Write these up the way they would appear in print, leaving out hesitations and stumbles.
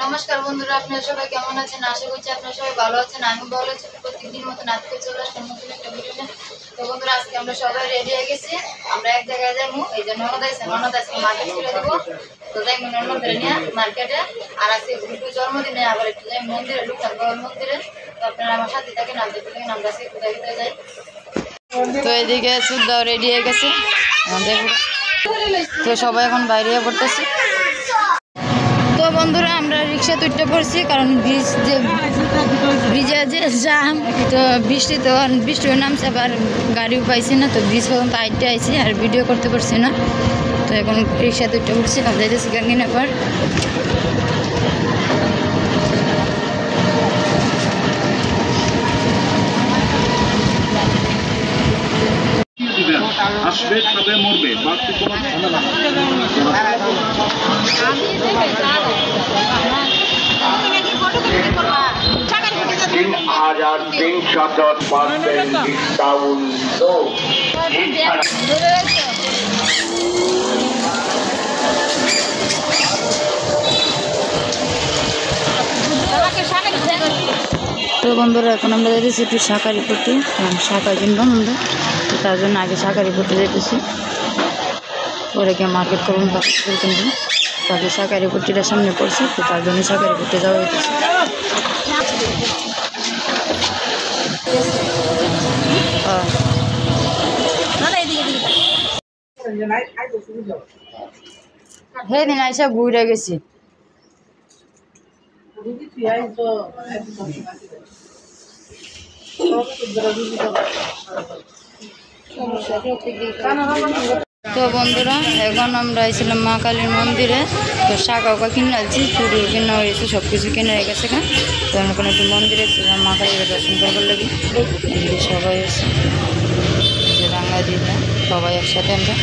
নমস্কার বন্ধুরা, আপনারা সবাই কেমন আছেন? আশা করছি আপনারা সবাই ভালো আছেন। আমি ভালো আছি। প্রত্যেকদিনের মতো নাচতে চলে আসলাম নতুন একটা ভিডিও নিয়ে। তো বন্ধুরা, আজকে আমরা সবাই রেডি হয়ে গেছি। আমরা এক জায়গায় যাবো, এই যে ননদ আজকে মার্কেট করে দেবো। তো যাই ননদ ধরে নিয়ে মার্কেটে। আর আজকে একটু জন্মদিনে আবার একটু যাই মন্দিরে, লোকনাথ বাবার মন্দিরে। তো আপনারা আমার সাথে থাকেন, নাচতে থাকেন। আমরা আজকে কোথায় কোথায় যাই। তো এদিকে সুদ্দাও রেডি হয়ে গেছে। তো সবাই এখন বাইরে পড়তেছে। তো বন্ধুরা, আমরা রিক্সা তুলতে পড়ছি, কারণ ব্রিজে যে জাম, তো বৃষ্টি নামছে, আবার গাড়িও পাইছি না। তো ব্রিজ পর্যন্ত আইটে আইছি, আর ভিডিও করতে পারছি না। তো এখন রিক্সা তুলতে পড়ছি, আর যাইতেছি গাঙ্গিনাপাড়। আসবে তবে মরবে, বাড়তি কোনো ঝামেলা না। তো বন্ধুরা, এখন আমরা যাইতেছি একটু শাঁখারিপট্টি, শাঁখা কিনবো আমরা। তো তার জন্য আগে শাঁখারিপট্টি যাইতেছি, পরে গিয়ে মার্কেট করবো, কাপড় কিনবো। তারপরে শাঁখারিপট্টিটা সামনে পড়ছে, তো তার জন্য শাঁখারিপট্টি যাওয়া হইতেছে। সেদিন আইসা ঘুরে গেছি। তো বন্ধুরা, এখন আমরা এসেছিলাম মা কালীর মন্দিরে। তো শাঁখাও কিনে আনছি, চুড়িও কিনা হয়েছে, সব কিছু কিনে হয়ে গেছে। তো এখন একটু মন্দিরে এসেছিলাম মা কালীর দর্শন করবার লাগে। সবাই এসে রাঙ্গা দিতে সবাই একসাথে আমরা।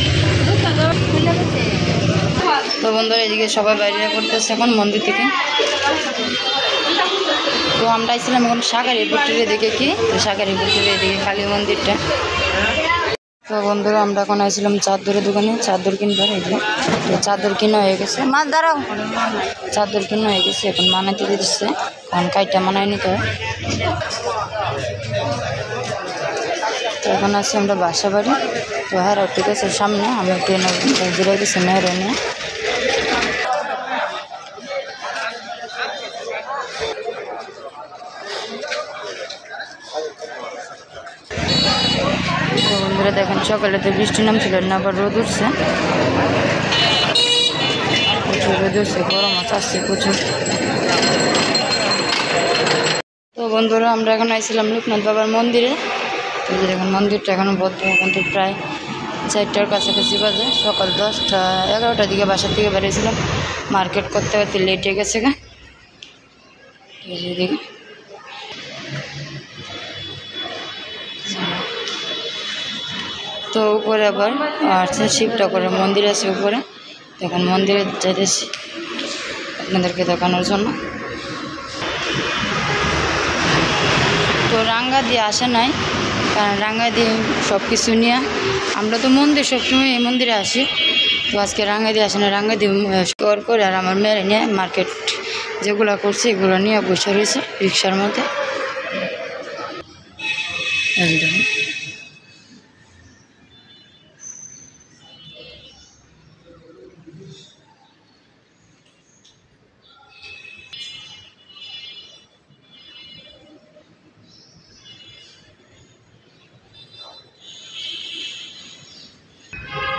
তো বন্ধুরা, এদিকে সবাই বাইরে করতেছে এখন মন্দির থেকে। তো আমরা এসেছিলাম এখন শাঁখারিপট্টির এদিকে, কি শাঁখারিপট্টির এদিকে কালী মন্দিরটা। তো বন্ধুরা, আমরা এখন আসছিলাম চাদরের দোকানে, চাদর কিনবার। এই যে তো চাদর কিনা হয়ে গেছে, মাছ দাঁড়াও, চাদর কিনা হয়ে গেছে। এখন মানাইতে দিচ্ছে, কারণ কাইটা মানায় নিতে হয়। তো এখন আসছি আমরা বাসা বাড়ি। তো হ্যাঁ, ঠিক আছে, সামনে আমি ট্রেনে ঘুরে গেছি মেয়েরা নিয়ে। তো বন্ধুরা দেখেন, সকালে তো বৃষ্টি নামছিল না, আবার রোদ উঠছে, প্রচুর রোদ উঠছে, গরম আসছে প্রচুর। তো বন্ধুরা, আমরা এখন আইছিলাম লোকনাথ বাবার মন্দিরে। তো দেখুন মন্দিরটা এখনও বদ্ধ, কিন্তু প্রায় 4টার কাছাকাছি বাজে। সকাল 10টা 11টার দিকে বাসার থেকে বেরিয়েছিলাম, মার্কেট করতে করতে লেট হয়ে গেছে। তো উপরে আবার আছে শিবটা করে মন্দির আছে উপরে। তখন মন্দিরে যাইতেছি আপনাদেরকে দেখানোর জন্য। তো রাঙ্গা দিয়ে আসে নাই, কারণ রাঙ্গা দিয়ে সব কিছু নিয়ে, আমরা তো মন্দির সবসময় এই মন্দিরে আসি। তো আজকে রাঙ্গা দিয়ে আসে না, রাঙ্গা দিয়ে স্টোর করে আর আমার মেয়েরা নিয়ে মার্কেট যেগুলো করছে এগুলো নিয়ে বসে রয়েছে রিক্সার মধ্যে।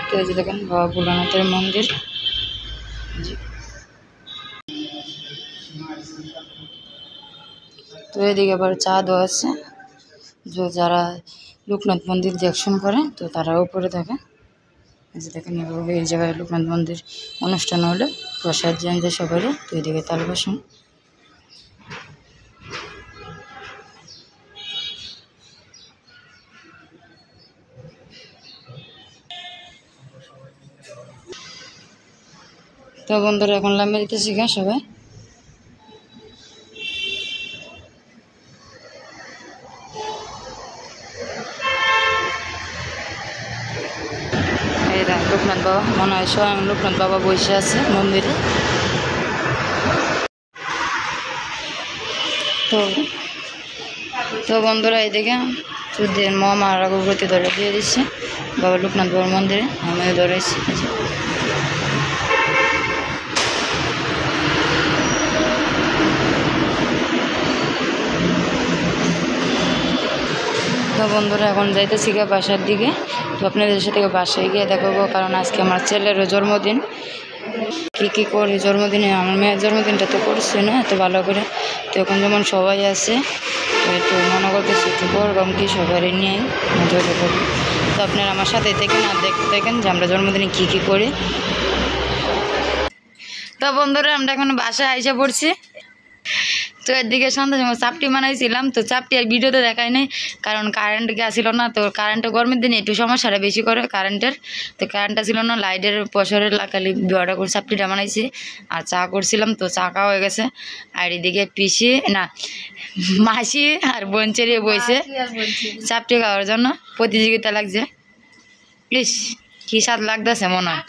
তো এই যে দেখেন বাবা ভোলানাথের মন্দির। তো এদিকে আবার চা দেওয়া আছে, যারা লোকনাথ মন্দির দর্শন করে তো তারা উপরে থাকে। এই যে দেখেন, এভাবে এই জায়গায় লোকনাথ মন্দির অনুষ্ঠান হলে প্রসাদ জানতে সবারই। তো এদিকে তাল বাসন। তো বন্ধুরা, এখন লাম্বা দিতেছি সবাই। লোকনাথ বাবা, মনে হয় স্বয়ং লোকনাথ বাবা বসে আছে মন্দিরে। তো তো বন্ধুরা এদিকে চুদ্দের মামা আর আগরবাতি ধরে দিয়ে দিচ্ছে বাবা লোকনাথ বাবার মন্দিরে, আমিও ধরেছি। তো বন্ধুরা এখন যাইতেছি গিয়ে বাসার দিকে। তো আপনাদের সাথে বাসায় গিয়ে দেখাবো, কারণ আজকে আমার ছেলেরও জন্মদিন। কী করি জন্মদিনে, আমার মেয়ের জন্মদিনটা তো করছে না এত ভালো করে। তো এখন যেমন সবাই আছে তো মনে করতেছি একটু করবাম কি সবাই নিয়ে মজা করবো। তো আপনারা আমার সাথে দেখেন আর দেখেন যে আমরা জন্মদিনে কী করি। তো বন্ধুরা আমরা এখন বাসায় আইসা পড়ছি। তো এদিকে সন্ধ্যা সময় চাপটি বানাইছিলাম, তো চাপটি আর ভিডিওতে দেখাই নাই কারণ কারেন্ট আসছিল না। তো কারেন্টে গরমের দিনে একটু সমস্যাটা বেশি করে কারেন্টের, তো কারেন্টটা ছিল না, লাইটের পশরে লাগালি বিয়াটা করে চাপটিটা বানাইছি আর চা করছিলাম। তো চা খাওয়া হয়ে গেছে। আর এদিকে পিসি না মাসি আর বোন চেরিয়ে বইছে চাপটি খাওয়ার জন্য, প্রতিযোগিতা লাগছে। প্লিজ কি স্বাদ লাগতেছে মনে হয়।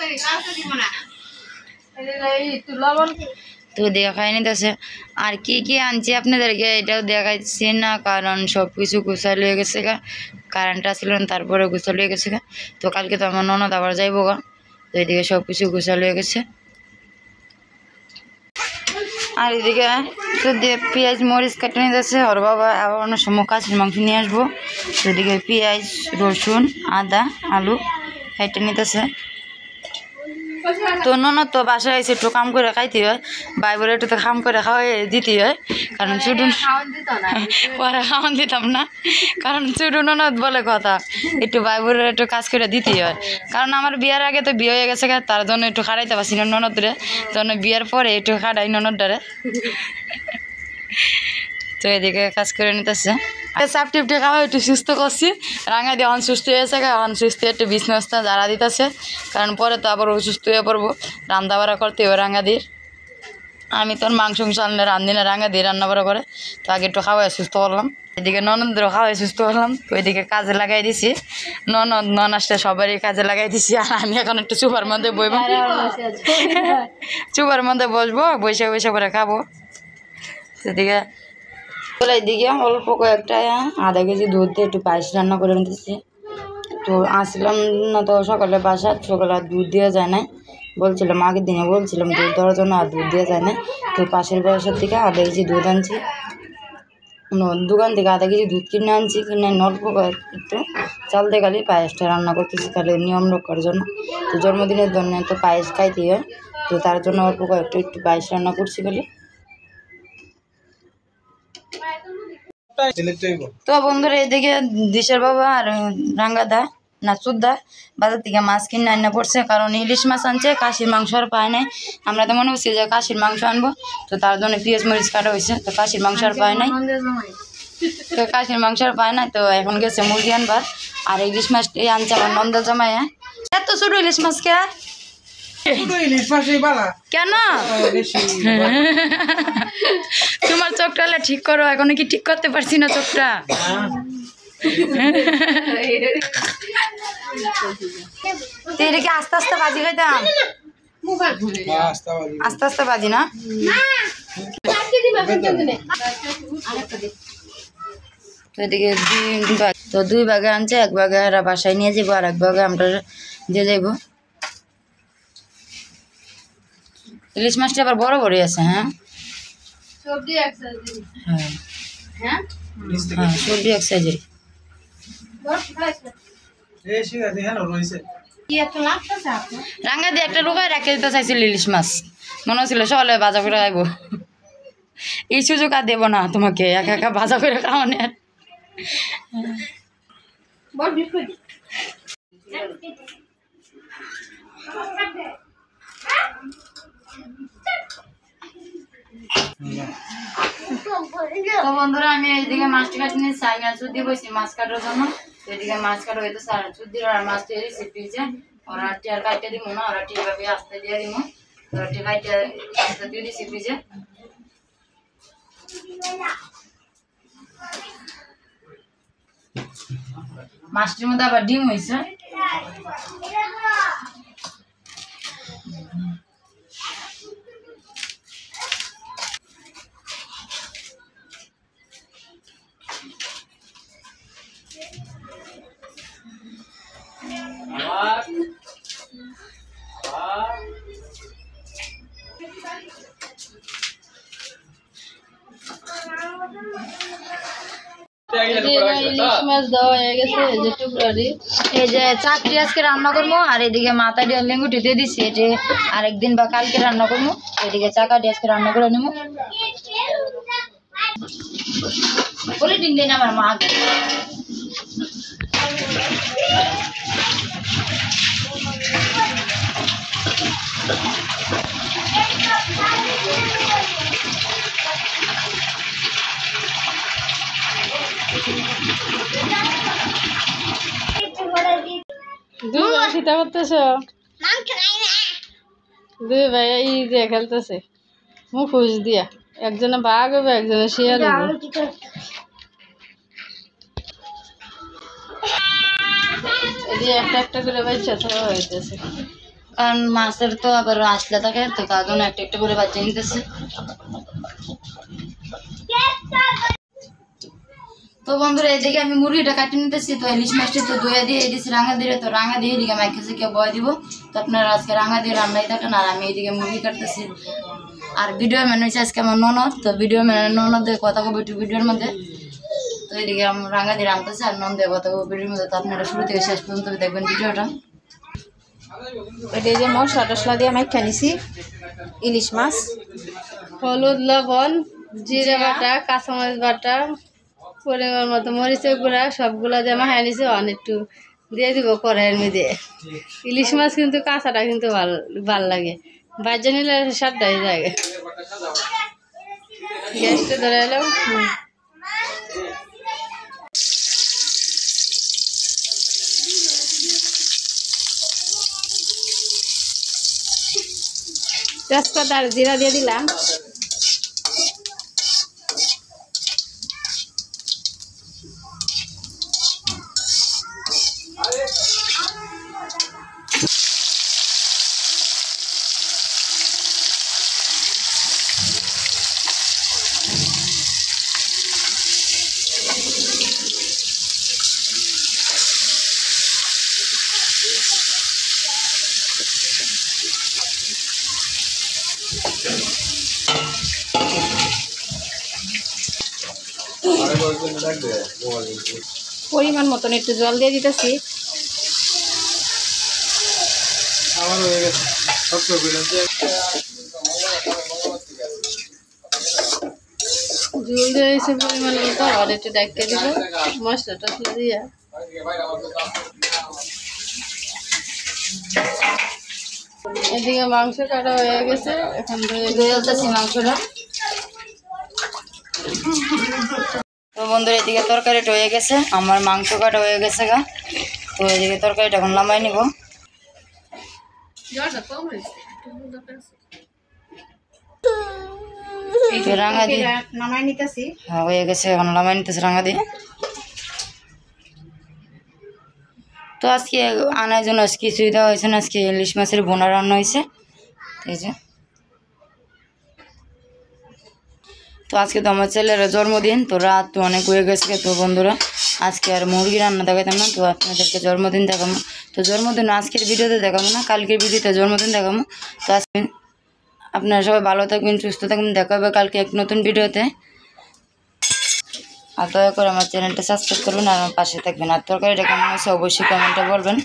তো দেখাই নিতেছে আর কি আনছি আপনাদেরকে এটাও দেখাইছি না, কারণ সব কিছু গুছাল হয়ে গেছে গা, কারেন্ট আসছিল না তারপরে গুছাল হয়ে গেছে গা। তো কালকে তো আমার ননদ আবার যাইবো গা, তো এদিকে সব কিছু গুছাল হয়ে গেছে। আর এদিকে তো দিয়ে পেঁয়াজ মরিচ কেটে নিতেছে ওর বাবা, আবার অন্য সময় কাছের মাংস নিয়ে আসবো। তো এদিকে পেঁয়াজ রসুন আদা আলু কেটে নিতেছে। তো ননদ তো বাসায় এসে একটু কাম করে খাইতে হয়, ভাই বলে একটু তো কাম করে খাওয়াই দিতে হয়, কারণ ছোটো পরে খাওয়ান দিতাম না, কারণ ছোটো ননদ বলে কথা একটু ভাই বলে একটু কাজ করে দিতে হয়। কারণ আমার বিয়ের আগে তো বিয়ে হয়ে গেছে, তার জন্য একটু খাড়াইতে পারছি না ননদরে, জন্য বিয়ের পরে একটু খাড়াই ননদরে। তো এদিকে কাজ করে নিতেছে, চাপ টিপটে খাওয়া একটু সুস্থ করছি, রাঙা দিয়ে অনসুস্থ হয়েছে, অনসুস্থ একটু বিছনাস্তা যারা দিতেছে, কারণ পরে তো আবার অসুস্থ হয়ে পড়বো, রান্না বাড়া করতে হবে রাঙা দিয়ে। আমি তোর মাংস আনলে রান্ধি না, রাঙা দিয়ে রান্না বাড়া করে, তো আগে একটু খাওয়াই সুস্থ করলাম। এদিকে ননদেরও খাওয়াই সুস্থ করলাম, তো এদিকে কাজে লাগাই দিছি, নন আসলে সবারই কাজে লাগাই দিছি। আর আমি এখন একটু চুপার মধ্যে বইব, চুপার মধ্যে বসবো, বসে বসে করে খাবো। সেদিকে এদিকে অল্প কয়েকটা আধা কেজি দুধ দিয়ে একটু পায়েস রান্না করে নিতেছি। তো আসলাম না তো সকালে বাসা, সকালে আর দুধ দেওয়া যায় না, বলছিলাম আগের দিনে বলছিলাম দুধ দেওয়ার জন্য, আর দুধ দেওয়া যায় না। তো পাশের বাসার থেকে আধা কেজি দুধ আনছি, দোকান থেকে আধা কেজি দুধ কিনে আনছি, কিনে অল্প একটু চাল দিয়ে খালি পায়েসটা রান্না করতেছি, তাহলে নিয়ম রক্ষার জন্য। তো জন্মদিনের জন্য তো পায়েস খাইতে হয়, তো তার জন্য অল্প কয়েকটু একটু পায়েস রান্না করছি খালি। তো বন্ধুরা এদিকে দিশের বাবা আর রাঙ্গাদা না চুদ্দা বাজার থেকে মাছ কিনে আনা পড়ছে, কারণ ইলিশ মাছ আনছে, খাসির মাংস আর পায় নাই। আমরা তো মনে করছি যে খাসির মাংস আনবো, তো তার জন্য পেঁয়াজ মরিচ কাটা হয়েছে, তো খাসির মাংস আর পায় নাই, তো খাসির মাংস আর পায় নাই। তো এখন গেছে মুরগি আনবার, আর ইলিশ মাছটি আনছে আমার নন্দ জামাই। এত ছোট ইলিশ মাছ কে কেন? তোমার চোখটা ঠিক করো, এখন কি ঠিক করতে পারছি না চোখটা। তুই কি আস্তে আস্তে বাজি খাইতাম, আস্তে আস্তে বাজি না। তো এদিকে তো দুই ভাগে আনছে, এক ভাগে এরা বাসায় নিয়ে যাবো, আর এক ভাগে আমরা দিয়ে যাইব। ইলিশ মাছটা আবার বড় বড় আছে। হ্যাঁ হ্যাঁ সবজি এক সাইজের। রাঙ্গা দিয়ে একটা লুকায় রেখে দিতে চাইছিল ইলিশ মাছ, মনে হচ্ছিল সকালে ভাজা করে খাইব। এই সুযোগ আর দেবো না তোমাকে, একা একা ভাজা করে খাওয়ানোর। তো বন্ধুরা আমি এইদিকে মাছটি কাটি নিয়েছি, আমি আর চুদ্দি বসি মাছ কাটার জন্য। এদিকে মাছ কাটা হইতে আর চুদ্দির আর মাছ তৈরি ফ্রিজে, ওরা টিয়ার কাটতে দিব না, ওরা ঠিকভাবে আস্তে দিয়ে দিব, ওরা ঠিক কাটতে আস্তে দিয়ে দিছি ফ্রিজে। মাছটির মধ্যে আবার ডিম হয়েছে। ইলিশ মাছ দেওয়া হয়ে গেছে, এই যে টুকরারি। এই যে চাকরি আজকে রান্না করবো, আর এদিকে মাথা দিয়ে লেঙ্গুটি দিয়ে দিছি, এটি আরেকদিন বা কালকে রান্না করবো। এদিকে চাকাটি আজকে রান্না করে নিবো। বলে দিন দিন আমার মা দুই ভাই খিতা করতেছ? দুই ভাই এই যে খেলতেছে মুখোশ দিয়া, একজনে বাঘ হবে একজনে শিয়াল হবে। এদিকে একটা একটা করে বাচ্চা থাকা হইতেছে, কারণ মাছের তো আবার আসলে থাকে, তো তার জন্য একটা একটা করে বাচ্চা নিতেছে। তো বন্ধুরা এদিকে আমি মুরগিটা কাটিয়ে নিতেছি। তো ইলিশ মাছটা তো ধুয়ে দিয়ে দিয়েছি রাঙা দিয়ে, তো রাঙা দিয়ে এদিকে মাইকে কেউ বয় দিব। তো আপনারা আজকে রাঙা দিয়ে রান্নাই থাকেন, আর আমি এইদিকে মুরগি কাটতেছি। আর ভিডিও ম্যান হয়েছে আজকে আমার ননদ, তো ভিডিও ম্যানের ননদের কথা বলবো একটু ভিডিওর মধ্যে। তো এদিকে আমি রাঙা দিয়ে রান্নাতেছি আর ননদের কথা বলবো ভিডিওর মধ্যে। তো আপনারা শুরু থেকে শেষ পর্যন্ত দেখবেন ভিডিওটা। এটা যে মশলা টসলা দিয়ে মাইখা নিছি ইলিশ মাছ, হলুদ, লবণ, জিরে বাটা, কাঁচামরিচ বাটা, পরিমাণ মতো মরিচের গুঁড়া সবগুলো দিয়ে মাখাই নিছি। একটু দিয়ে দিব কড়াইয়ের মধ্যে। ইলিশ মাছ কিন্তু কাঁচাটা কিন্তু ভাল লাগে, বাজে নিলে স্বাদটা হয়ে যায়। গ্যাসটা ধরে এলাম। তেজপাতা আর জিরা দিয়ে দিলাম। পরিমাণ মতন একটু জল দিয়ে দিতেছি। জল দিয়েছে পরিমাণ মতো, আর একটু ডাক্কে দিব মশলা টসলা দিয়া। এদিকে মাংস কাটা হয়ে গেছে, এখন ধুয়েছি মাংসটা। তো বন্ধুরা এদিকে তরকারিটা হয়ে গেছে, আমার মাংস কাটা হয়ে গেছে গা। তো এদিকে তরকারিটা এখন নামাই নিব। রাঙা দিয়ে নামাই নিতেছি। হ্যাঁ হয়ে গেছে, এখন নামাই নিতেছে রাঙা দিয়ে। তো আজকে আনার জন্য আজকে কিছুই দেওয়া হয়েছে না, আজকে ইলিশ মাছের বোনা রান্না হয়েছে। এই যে তো আজকে তো আমার ছেলের জন্মদিন, তো রাত তো অনেক হয়ে গেছে। তো বন্ধুরা আজকে আর মুরগি রান্না দেখাতাম না, তো আপনাদেরকে জন্মদিন দেখাবো। তো জন্মদিন আজকের ভিডিওতে দেখাবো না, কালকের ভিডিওতে জন্মদিন দেখাবো। তো আজকে আপনারা সবাই ভালো থাকবেন, সুস্থ থাকবেন, দেখা হবে কালকে এক নতুন ভিডিওতে। আর দয়া করে আমার চ্যানেলটা সাবস্ক্রাইব করবেন আর আমার পাশে থাকবেন। আর তরকারিটা কেমন হয়েছে অবশ্যই কমেন্টে বলবেন।